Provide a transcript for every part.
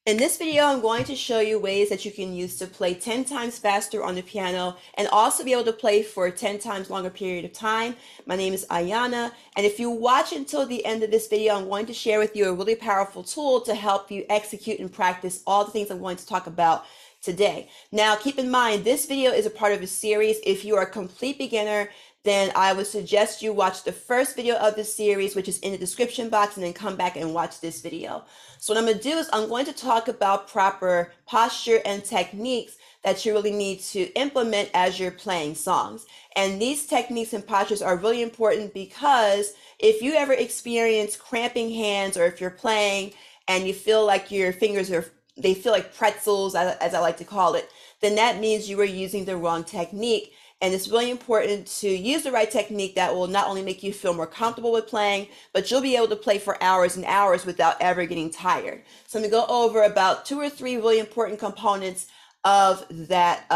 In this video, I'm going to show you ways that you can use to play 10 times faster on the piano and also be able to play for a 10 times longer period of time. My name is Ayana, and if you watch until the end of this video, I'm going to share with you a really powerful tool to help you execute and practice all the things I'm going to talk about today. Now, keep in mind, this video is a part of a series. If you are a complete beginner, then I would suggest you watch the first video of this series, which is in the description box, and then come back and watch this video. So what I'm going to do is I'm going to talk about proper posture and techniques that you really need to implement as you're playing songs. And these techniques and postures are really important because if you ever experience cramping hands, or if you're playing and you feel like your fingers they feel like pretzels, as I like to call it, then that means you are using the wrong technique. And it's really important to use the right technique that will not only make you feel more comfortable with playing, but you'll be able to play for hours and hours without ever getting tired. So I'm going to go over about 2 or 3 really important components of that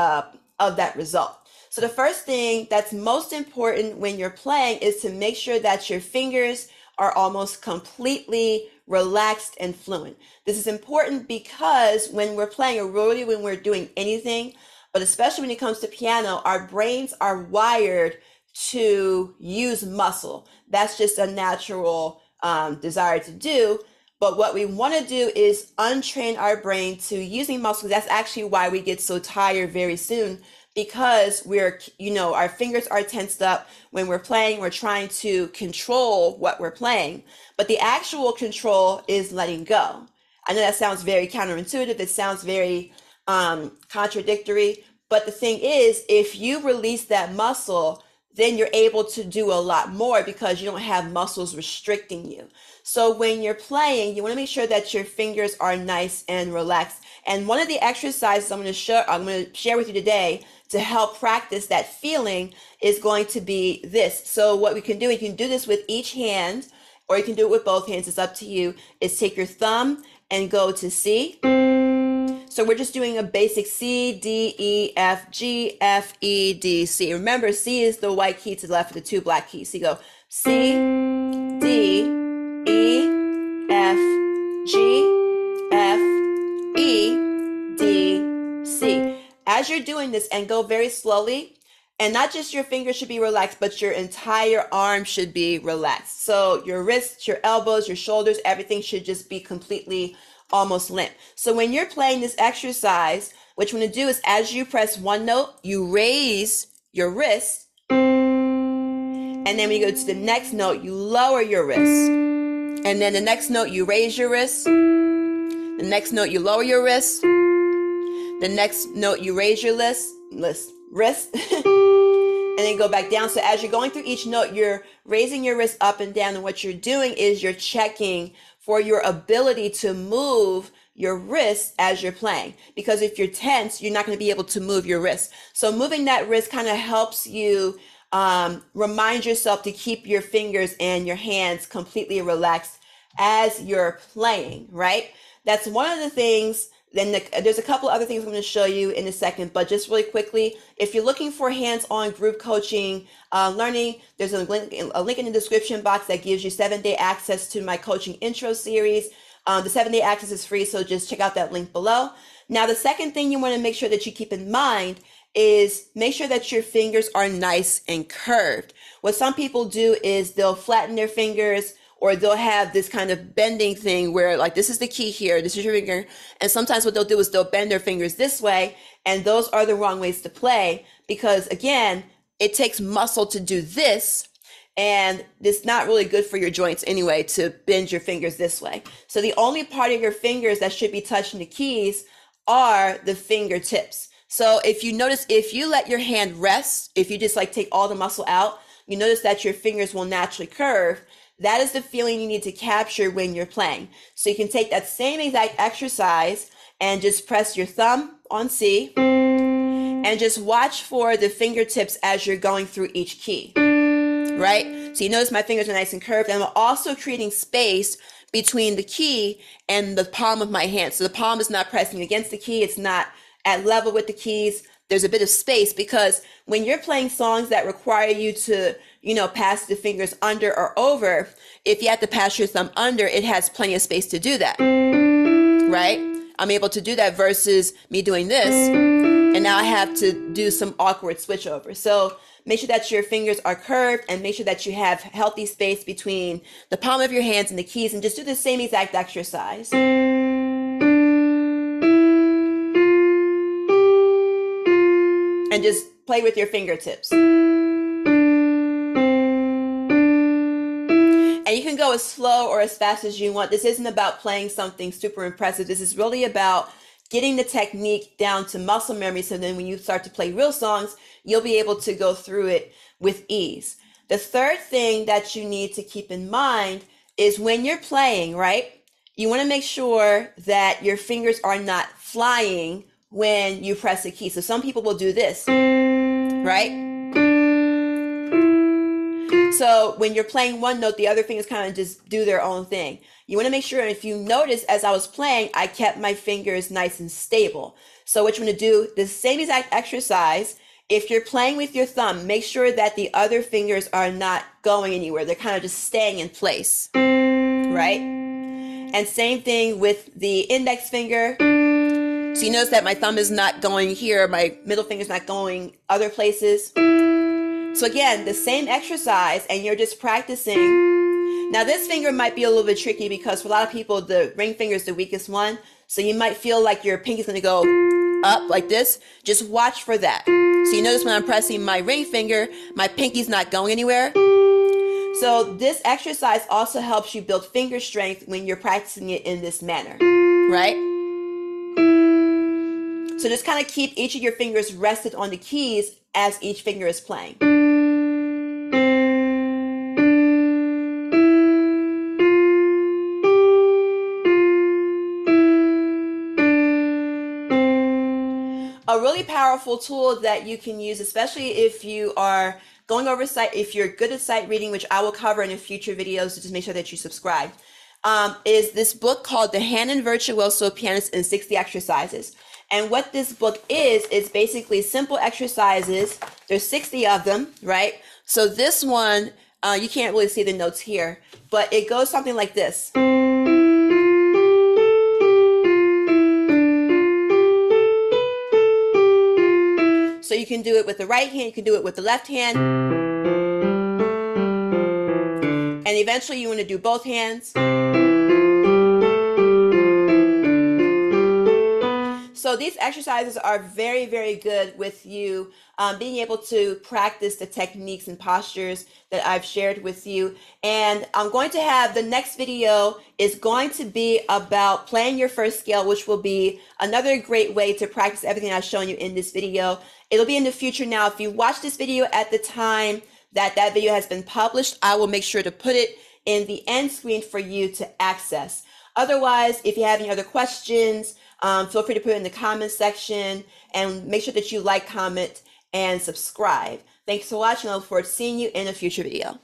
result. So the first thing that's most important when you're playing is to make sure that your fingers are almost completely relaxed and fluent. This is important because when we're playing, or really when we're doing anything, but especially when it comes to piano, our brains are wired to use muscle. That's just a natural desire to do. But what we want to do is untrain our brain to using muscles. That's actually why we get so tired very soon, because our fingers are tensed up when we're playing. We're trying to control what we're playing, but the actual control is letting go. I know that sounds very counterintuitive. It sounds very contradictory, but the thing is, if you release that muscle, then you're able to do a lot more because you don't have muscles restricting you. So when you're playing, you want to make sure that your fingers are nice and relaxed. And one of the exercises I'm going to share with you today to help practice that feeling is going to be this. So what we can do, you can do this with each hand, or you can do it with both hands. It's up to you. Is take your thumb and go to C. So we're just doing a basic C, D, E, F, G, F, E, D, C. Remember, C is the white key to the left of the 2 black keys. So you go C, D, E, F, G, F, E, D, C. As you're doing this, and go very slowly, and not just your fingers should be relaxed, but your entire arm should be relaxed. So your wrists, your elbows, your shoulders, everything should just be completely almost limp. So when you're playing this exercise, what you want to do is, as you press one note, you raise your wrist, and then when you go to the next note, you lower your wrist, and then the next note, you raise your wrist, the next note, you lower your wrist, the next note, you raise your wrist, and then go back down. So as you're going through each note, you're raising your wrist up and down, and what you're doing is you're checking for your ability to move your wrist as you're playing. Because if you're tense, you're not going to be able to move your wrist. So moving that wrist kind of helps you remind yourself to keep your fingers and your hands completely relaxed as you're playing, right? That's one of the things. Then there's a couple other things I'm going to show you in a second, but just really quickly, if you're looking for hands-on group coaching learning, there's a link in the description box that gives you 7-day access to my coaching intro series. The 7-day access is free, so just check out that link below. Now, the second thing you want to make sure that you keep in mind is make sure that your fingers are nice and curved. What some people do is they'll flatten their fingers, or they'll have this kind of bending thing where, like, this is the key here, this is your finger. And sometimes what they'll do is they'll bend their fingers this way. And those are the wrong ways to play, because again, it takes muscle to do this. And it's not really good for your joints anyway to bend your fingers this way. So the only part of your fingers that should be touching the keys are the fingertips. So if you notice, if you let your hand rest, if you just like take all the muscle out, you notice that your fingers will naturally curve. That is the feeling you need to capture when you're playing. So you can take that same exact exercise and just press your thumb on C and just watch for the fingertips as you're going through each key, right? So you notice my fingers are nice and curved, and I'm also creating space between the key and the palm of my hand. So the palm is not pressing against the key. It's not at level with the keys. There's a bit of space, because when you're playing songs that require you to, pass the fingers under or over, if you have to pass your thumb under, it has plenty of space to do that, right? I'm able to do that versus me doing this. And now I have to do some awkward switch over. So make sure that your fingers are curved and make sure that you have healthy space between the palm of your hands and the keys, and just do the same exact exercise. And just play with your fingertips. And you can go as slow or as fast as you want. This isn't about playing something super impressive. This is really about getting the technique down to muscle memory, so then when you start to play real songs, you'll be able to go through it with ease. The third thing that you need to keep in mind is when you're playing, right? You want to make sure that your fingers are not flying when you press a key. So some people will do this, right? So when you're playing one note, the other fingers kind of just do their own thing. You want to make sure, and if you notice, as I was playing, I kept my fingers nice and stable. So what you want to do, the same exact exercise, if you're playing with your thumb, make sure that the other fingers are not going anywhere. They're kind of just staying in place, right? And same thing with the index finger. So you notice that my thumb is not going here, my middle finger is not going other places. So again, the same exercise, and you're just practicing. Now this finger might be a little bit tricky because for a lot of people, the ring finger is the weakest one. So you might feel like your pinky's gonna go up like this. Just watch for that. So you notice when I'm pressing my ring finger, my pinky's not going anywhere. So this exercise also helps you build finger strength when you're practicing it in this manner, right? So just kind of keep each of your fingers rested on the keys as each finger is playing. A really powerful tool that you can use, especially if you are going over sight, if you're good at sight reading, which I will cover in a future videos, so just make sure that you subscribe, is this book called The Hanon Virtuoso Pianist in 60 Exercises. And what this book is basically simple exercises. There's 60 of them, right? So this one, you can't really see the notes here, but it goes something like this. So you can do it with the right hand, you can do it with the left hand. And eventually you want to do both hands. So these exercises are very, very good with you being able to practice the techniques and postures that I've shared with you. And I'm going to have the next video is going to be about playing your first scale, which will be another great way to practice everything I've shown you in this video. It'll be in the future now. If you watch this video at the time that that video has been published, I will make sure to put it in the end screen for you to access. Otherwise, if you have any other questions, feel free to put it in the comments section, and make sure that you like, comment, and subscribe. Thanks for watching. I look forward to seeing you in a future video.